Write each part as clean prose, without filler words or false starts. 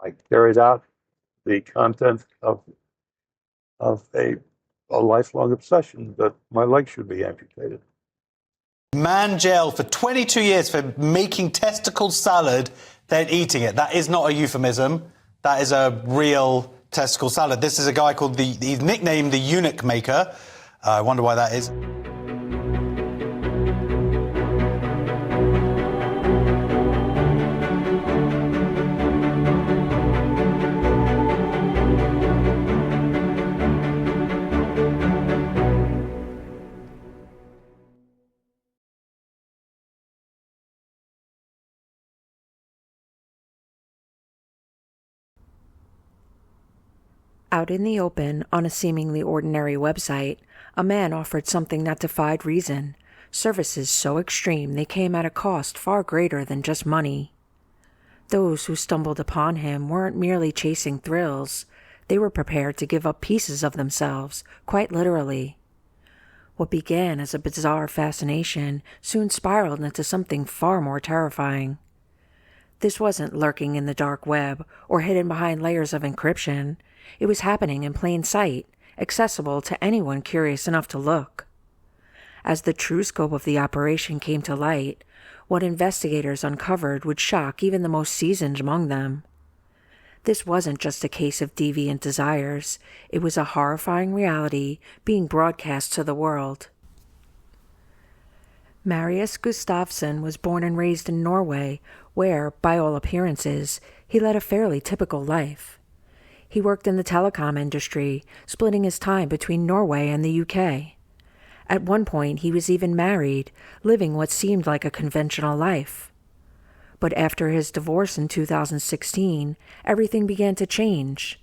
I carried out the content of a lifelong obsession that my leg should be amputated. Man jailed for 22 years for making testicle salad, then eating it. That is not a euphemism. That is a real testicle salad. This is a guy called he's nicknamed the Eunuch Maker. I wonder why that is. Out in the open, on a seemingly ordinary website, a man offered something that defied reason, services so extreme they came at a cost far greater than just money. Those who stumbled upon him weren't merely chasing thrills, they were prepared to give up pieces of themselves, quite literally. What began as a bizarre fascination soon spiraled into something far more terrifying. This wasn't lurking in the dark web or hidden behind layers of encryption. It was happening in plain sight, accessible to anyone curious enough to look. As the true scope of the operation came to light, what investigators uncovered would shock even the most seasoned among them. This wasn't just a case of deviant desires, it was a horrifying reality being broadcast to the world. Marius Gustavson was born and raised in Norway, where, by all appearances, he led a fairly typical life. He worked in the telecom industry, splitting his time between Norway and the UK. At one point, he was even married, living what seemed like a conventional life. But after his divorce in 2016, everything began to change.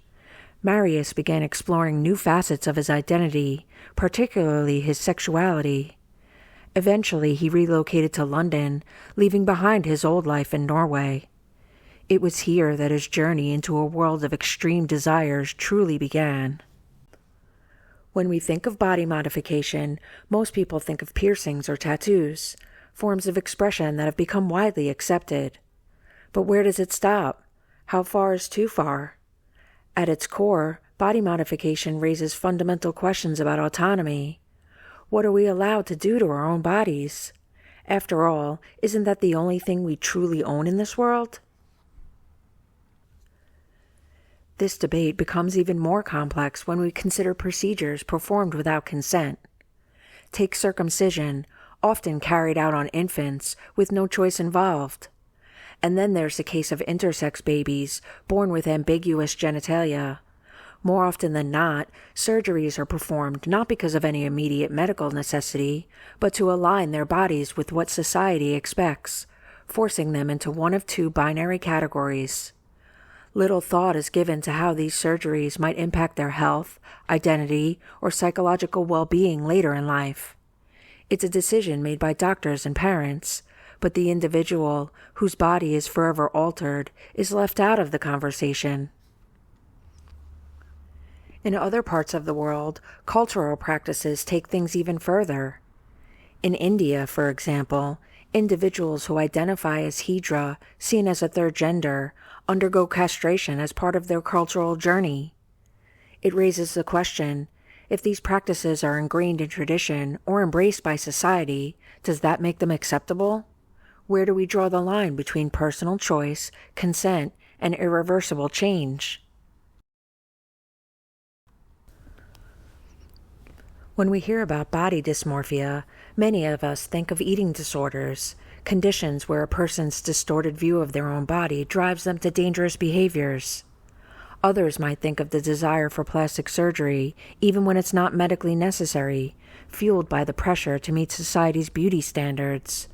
Marius began exploring new facets of his identity, particularly his sexuality. Eventually, he relocated to London, leaving behind his old life in Norway. It was here that his journey into a world of extreme desires truly began. When we think of body modification, most people think of piercings or tattoos, forms of expression that have become widely accepted. But where does it stop? How far is too far? At its core, body modification raises fundamental questions about autonomy. What are we allowed to do to our own bodies? After all, isn't that the only thing we truly own in this world? This debate becomes even more complex when we consider procedures performed without consent. Take circumcision, often carried out on infants with no choice involved. And then there's the case of intersex babies born with ambiguous genitalia. More often than not, surgeries are performed not because of any immediate medical necessity, but to align their bodies with what society expects, forcing them into one of two binary categories. Little thought is given to how these surgeries might impact their health, identity, or psychological well-being later in life. It's a decision made by doctors and parents, but the individual, whose body is forever altered, is left out of the conversation. In other parts of the world, cultural practices take things even further. In India, for example, individuals who identify as Hijra, seen as a third gender, undergo castration as part of their cultural journey. It raises the question, if these practices are ingrained in tradition or embraced by society, does that make them acceptable? Where do we draw the line between personal choice, consent, and irreversible change? When we hear about body dysmorphia, many of us think of eating disorders, conditions where a person's distorted view of their own body drives them to dangerous behaviors. Others might think of the desire for plastic surgery, even when it's not medically necessary, fueled by the pressure to meet society's beauty standards.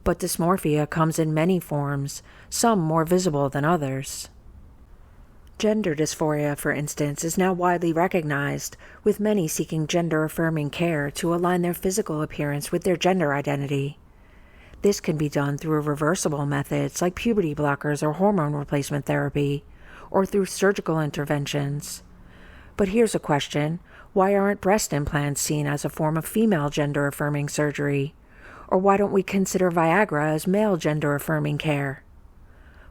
But dysmorphia comes in many forms, some more visible than others. Gender dysphoria, for instance, is now widely recognized, with many seeking gender-affirming care to align their physical appearance with their gender identity. This can be done through reversible methods like puberty blockers or hormone replacement therapy, or through surgical interventions. But here's a question: why aren't breast implants seen as a form of female gender-affirming surgery? Or why don't we consider Viagra as male gender-affirming care?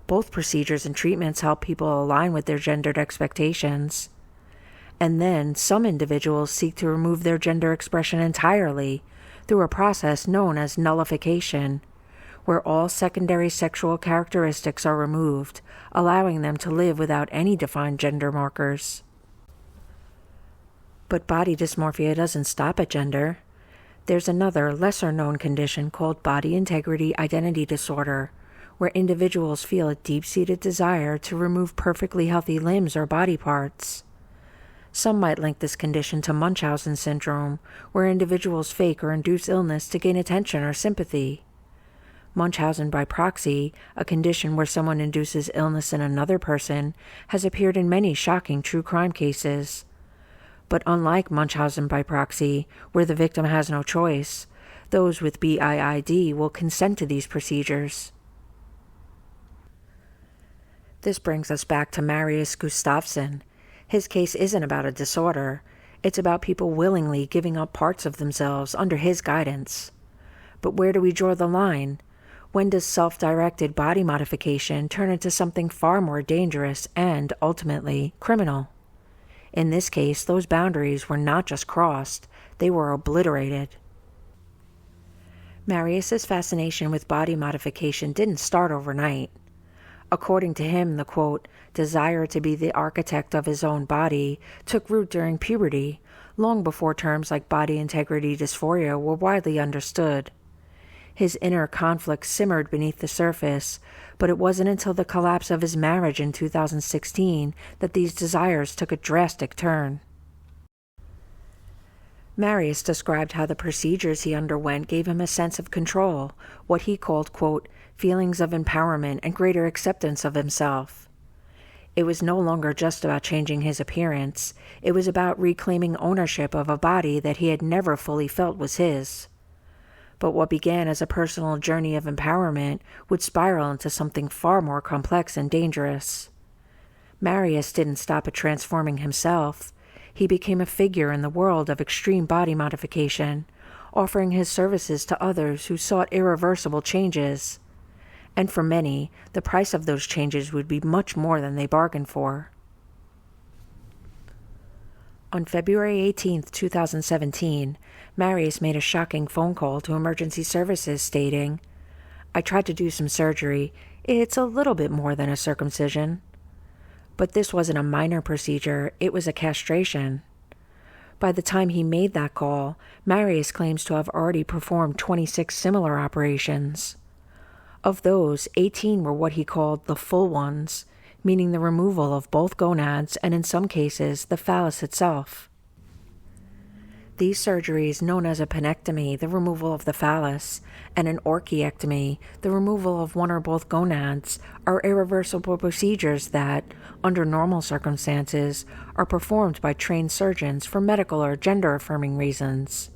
Both procedures and treatments help people align with their gendered expectations. And then some individuals seek to remove their gender expression entirely through a process known as nullification, where all secondary sexual characteristics are removed, allowing them to live without any defined gender markers. But body dysmorphia doesn't stop at gender. There's another, lesser-known condition called body integrity identity disorder, where individuals feel a deep-seated desire to remove perfectly healthy limbs or body parts. Some might link this condition to Munchausen syndrome, where individuals fake or induce illness to gain attention or sympathy. Munchausen by proxy, a condition where someone induces illness in another person, has appeared in many shocking true crime cases. But unlike Munchausen by proxy, where the victim has no choice, those with BIID will consent to these procedures. This brings us back to Marius Gustavson. His case isn't about a disorder. It's about people willingly giving up parts of themselves under his guidance. But where do we draw the line? When does self-directed body modification turn into something far more dangerous and, ultimately, criminal? In this case, those boundaries were not just crossed, they were obliterated. Marius's fascination with body modification didn't start overnight. According to him, the, quote, desire to be the architect of his own body took root during puberty, long before terms like body integrity dysphoria were widely understood. His inner conflict simmered beneath the surface, but it wasn't until the collapse of his marriage in 2016 that these desires took a drastic turn. Marius described how the procedures he underwent gave him a sense of control, what he called, quote, feelings of empowerment and greater acceptance of himself. It was no longer just about changing his appearance. It was about reclaiming ownership of a body that he had never fully felt was his. But what began as a personal journey of empowerment would spiral into something far more complex and dangerous. Marius didn't stop at transforming himself. He became a figure in the world of extreme body modification, offering his services to others who sought irreversible changes. And for many, the price of those changes would be much more than they bargained for. On February 18, 2017, Marius made a shocking phone call to emergency services stating, "I tried to do some surgery. It's a little bit more than a circumcision." But this wasn't a minor procedure, it was a castration. By the time he made that call, Marius claims to have already performed 26 similar operations. Of those, 18 were what he called the full ones, meaning the removal of both gonads and in some cases the phallus itself. These surgeries, known as a penectomy, the removal of the phallus, and an orchiectomy, the removal of one or both gonads, are irreversible procedures that, under normal circumstances, are performed by trained surgeons for medical or gender-affirming reasons.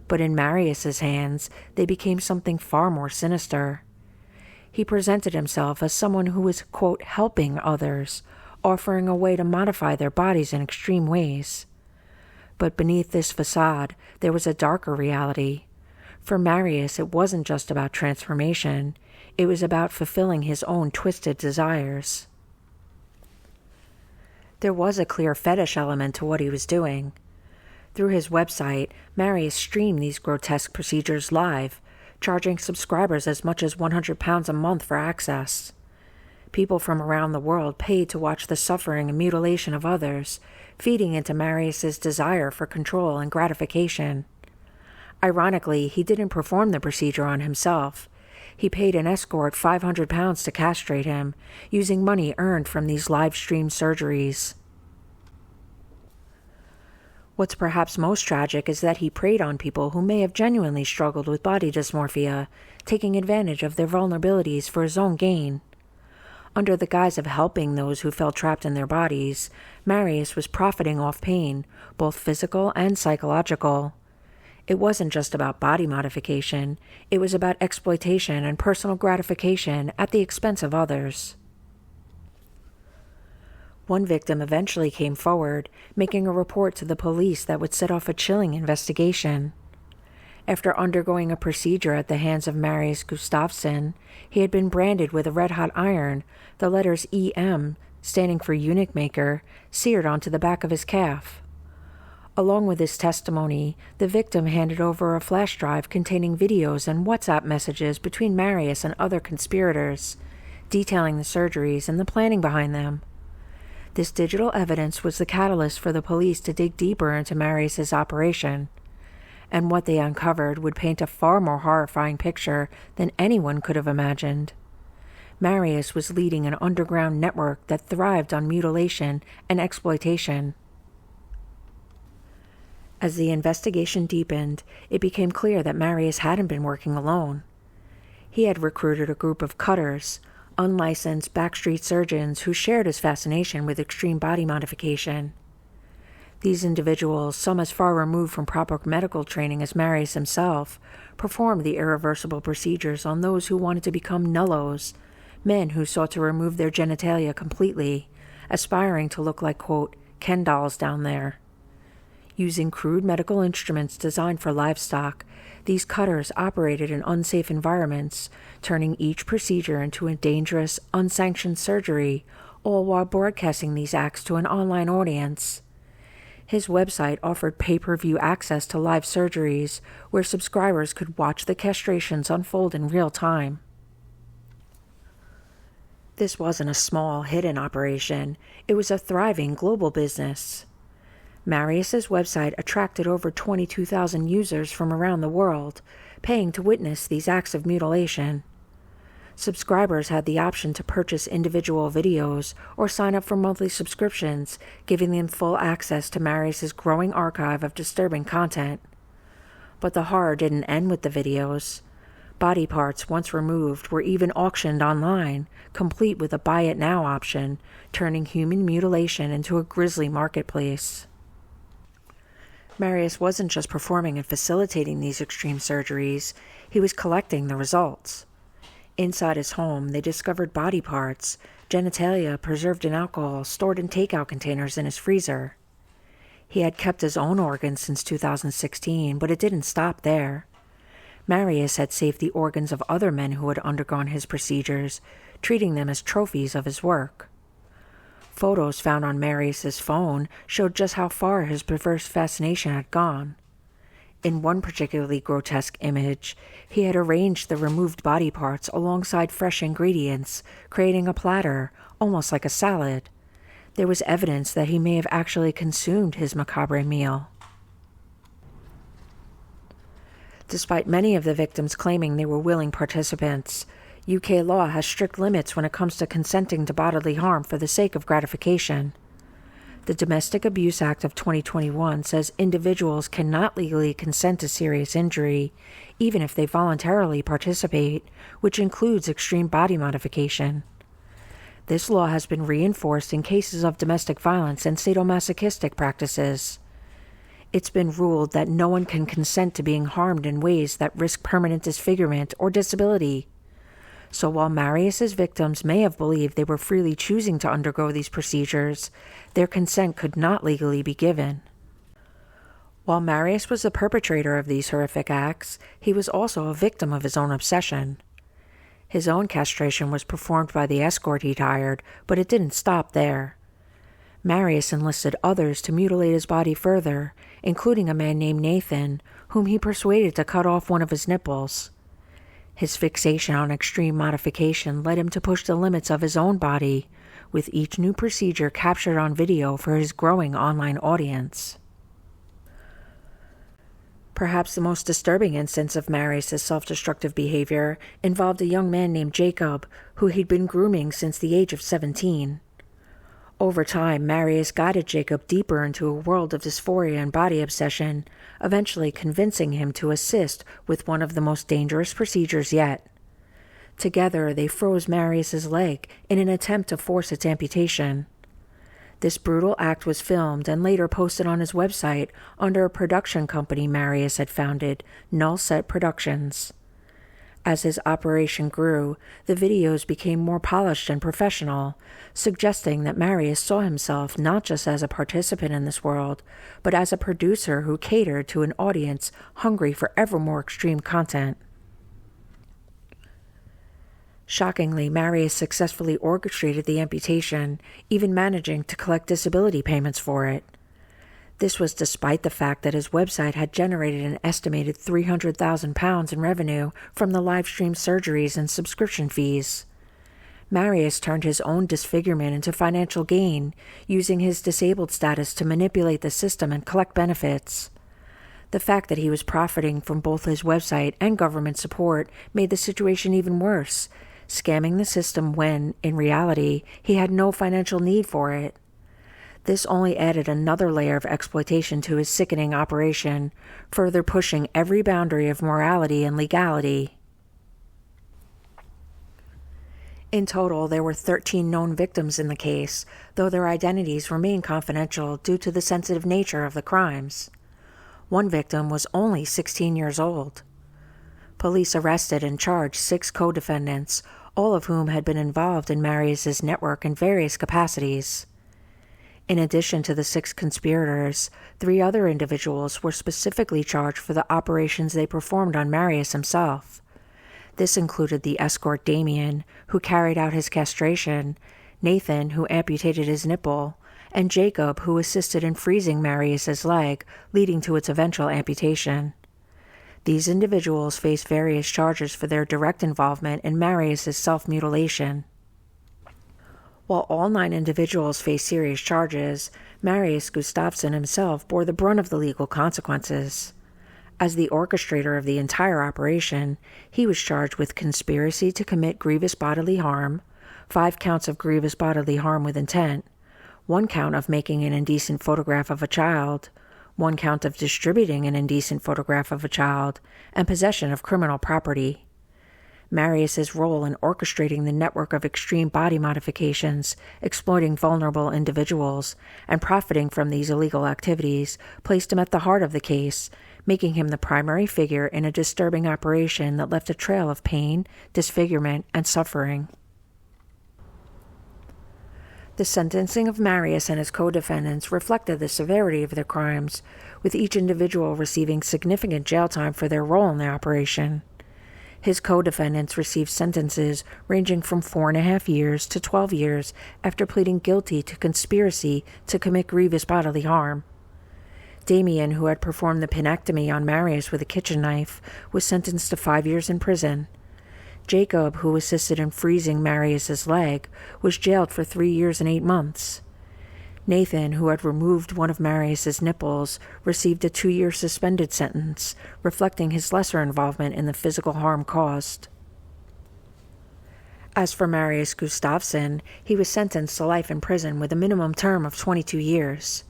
But in Marius's hands, they became something far more sinister. He presented himself as someone who was, quote, helping others, offering a way to modify their bodies in extreme ways. But beneath this facade, there was a darker reality. For Marius, it wasn't just about transformation. It was about fulfilling his own twisted desires. There was a clear fetish element to what he was doing. Through his website, Marius streamed these grotesque procedures live, charging subscribers as much as £100 a month for access. People from around the world paid to watch the suffering and mutilation of others, feeding into Marius's desire for control and gratification. Ironically, he didn't perform the procedure on himself. He paid an escort £500 to castrate him, using money earned from these live-streamed surgeries. What's perhaps most tragic is that he preyed on people who may have genuinely struggled with body dysmorphia, taking advantage of their vulnerabilities for his own gain. Under the guise of helping those who felt trapped in their bodies, Marius was profiting off pain, both physical and psychological. It wasn't just about body modification, it was about exploitation and personal gratification at the expense of others. One victim eventually came forward, making a report to the police that would set off a chilling investigation. After undergoing a procedure at the hands of Marius Gustavson, he had been branded with a red-hot iron, the letters EM, standing for Eunuch Maker, seared onto the back of his calf. Along with his testimony, the victim handed over a flash drive containing videos and WhatsApp messages between Marius and other conspirators, detailing the surgeries and the planning behind them. This digital evidence was the catalyst for the police to dig deeper into Marius's operation, and what they uncovered would paint a far more horrifying picture than anyone could have imagined. Marius was leading an underground network that thrived on mutilation and exploitation. As the investigation deepened, it became clear that Marius hadn't been working alone. He had recruited a group of cutters, unlicensed backstreet surgeons who shared his fascination with extreme body modification. These individuals, some as far removed from proper medical training as Marius himself, performed the irreversible procedures on those who wanted to become nullos, men who sought to remove their genitalia completely, aspiring to look like, quote, Ken dolls down there. Using crude medical instruments designed for livestock, these cutters operated in unsafe environments, turning each procedure into a dangerous, unsanctioned surgery, all while broadcasting these acts to an online audience. His website offered pay-per-view access to live surgeries, where subscribers could watch the castrations unfold in real time. This wasn't a small, hidden operation. It was a thriving global business. Marius's website attracted over 22,000 users from around the world, paying to witness these acts of mutilation. Subscribers had the option to purchase individual videos or sign up for monthly subscriptions, giving them full access to Marius's growing archive of disturbing content. But the horror didn't end with the videos. Body parts, once removed, were even auctioned online, complete with a buy it now option, turning human mutilation into a grisly marketplace. Marius wasn't just performing and facilitating these extreme surgeries, he was collecting the results. Inside his home, they discovered body parts, genitalia preserved in alcohol stored in takeout containers in his freezer. He had kept his own organs since 2016, but it didn't stop there. Marius had saved the organs of other men who had undergone his procedures, treating them as trophies of his work. Photos found on Marius's phone showed just how far his perverse fascination had gone. In one particularly grotesque image, he had arranged the removed body parts alongside fresh ingredients, creating a platter, almost like a salad. There was evidence that he may have actually consumed his macabre meal. Despite many of the victims claiming they were willing participants, UK law has strict limits when it comes to consenting to bodily harm for the sake of gratification. The Domestic Abuse Act of 2021 says individuals cannot legally consent to serious injury, even if they voluntarily participate, which includes extreme body modification. This law has been reinforced in cases of domestic violence and sadomasochistic practices. It's been ruled that no one can consent to being harmed in ways that risk permanent disfigurement or disability. So while Marius's victims may have believed they were freely choosing to undergo these procedures, their consent could not legally be given. While Marius was the perpetrator of these horrific acts, he was also a victim of his own obsession. His own castration was performed by the escort he'd hired, but it didn't stop there. Marius enlisted others to mutilate his body further, including a man named Nathan, whom he persuaded to cut off one of his nipples. His fixation on extreme modification led him to push the limits of his own body, with each new procedure captured on video for his growing online audience. Perhaps the most disturbing instance of Marius's self-destructive behavior involved a young man named Jacob, who he'd been grooming since the age of 17. Over time, Marius guided Jacob deeper into a world of dysphoria and body obsession, eventually convincing him to assist with one of the most dangerous procedures yet. Together, they froze Marius's leg in an attempt to force its amputation. This brutal act was filmed and later posted on his website under a production company Marius had founded, Null Set Productions. As his operation grew, the videos became more polished and professional, suggesting that Marius saw himself not just as a participant in this world, but as a producer who catered to an audience hungry for ever more extreme content. Shockingly, Marius successfully orchestrated the amputation, even managing to collect disability payments for it. This was despite the fact that his website had generated an estimated £300,000 in revenue from the live-stream surgeries and subscription fees. Marius turned his own disfigurement into financial gain, using his disabled status to manipulate the system and collect benefits. The fact that he was profiting from both his website and government support made the situation even worse, scamming the system when, in reality, he had no financial need for it. This only added another layer of exploitation to his sickening operation, further pushing every boundary of morality and legality. In total, there were 13 known victims in the case, though their identities remain confidential due to the sensitive nature of the crimes. One victim was only 16 years old. Police arrested and charged 6 co-defendants, all of whom had been involved in Marius's network in various capacities. In addition to the 6 conspirators, 3 other individuals were specifically charged for the operations they performed on Marius himself. This included the escort Damien, who carried out his castration, Nathan, who amputated his nipple, and Jacob, who assisted in freezing Marius's leg, leading to its eventual amputation. These individuals faced various charges for their direct involvement in Marius's self-mutilation. While all 9 individuals faced serious charges, Marius Gustavson himself bore the brunt of the legal consequences. As the orchestrator of the entire operation, he was charged with conspiracy to commit grievous bodily harm, 5 counts of grievous bodily harm with intent, 1 count of making an indecent photograph of a child, 1 count of distributing an indecent photograph of a child, and possession of criminal property. Marius's role in orchestrating the network of extreme body modifications, exploiting vulnerable individuals, and profiting from these illegal activities placed him at the heart of the case, making him the primary figure in a disturbing operation that left a trail of pain, disfigurement, and suffering. The sentencing of Marius and his co-defendants reflected the severity of their crimes, with each individual receiving significant jail time for their role in the operation. His co-defendants received sentences ranging from 4.5 years to 12 years after pleading guilty to conspiracy to commit grievous bodily harm. Damien, who had performed the penectomy on Marius with a kitchen knife, was sentenced to 5 years in prison. Jacob, who assisted in freezing Marius's leg, was jailed for 3 years and 8 months. Nathan, who had removed one of Marius's nipples, received a 2-year suspended sentence, reflecting his lesser involvement in the physical harm caused. As for Marius Gustavson, he was sentenced to life in prison with a minimum term of 22 years.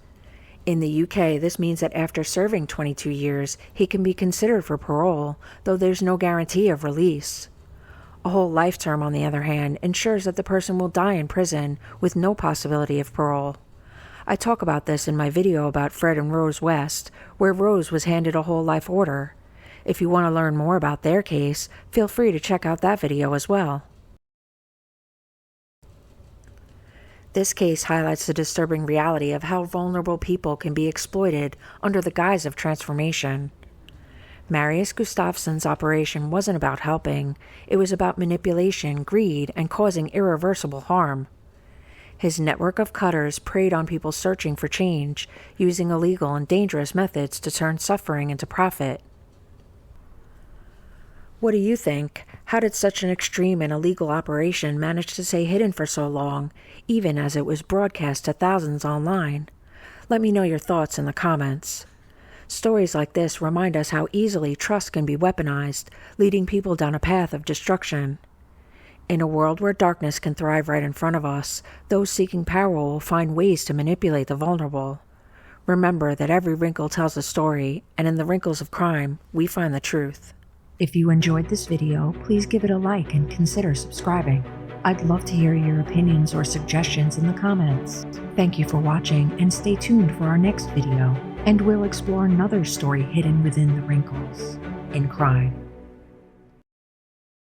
In the UK, this means that after serving 22 years, he can be considered for parole, though there's no guarantee of release. A whole life term, on the other hand, ensures that the person will die in prison with no possibility of parole. I talk about this in my video about Fred and Rose West, where Rose was handed a whole life order. If you want to learn more about their case, feel free to check out that video as well. This case highlights the disturbing reality of how vulnerable people can be exploited under the guise of transformation. Marius Gustavson's operation wasn't about helping, it was about manipulation, greed, and causing irreversible harm. His network of cutters preyed on people searching for change, using illegal and dangerous methods to turn suffering into profit. What do you think? How did such an extreme and illegal operation manage to stay hidden for so long, even as it was broadcast to thousands online? Let me know your thoughts in the comments. Stories like this remind us how easily trust can be weaponized, leading people down a path of destruction. In a world where darkness can thrive right in front of us, those seeking power will find ways to manipulate the vulnerable. Remember that every wrinkle tells a story, and in the wrinkles of crime, we find the truth. If you enjoyed this video, please give it a like and consider subscribing. I'd love to hear your opinions or suggestions in the comments. Thank you for watching, and stay tuned for our next video, and we'll explore another story hidden within the wrinkles in crime.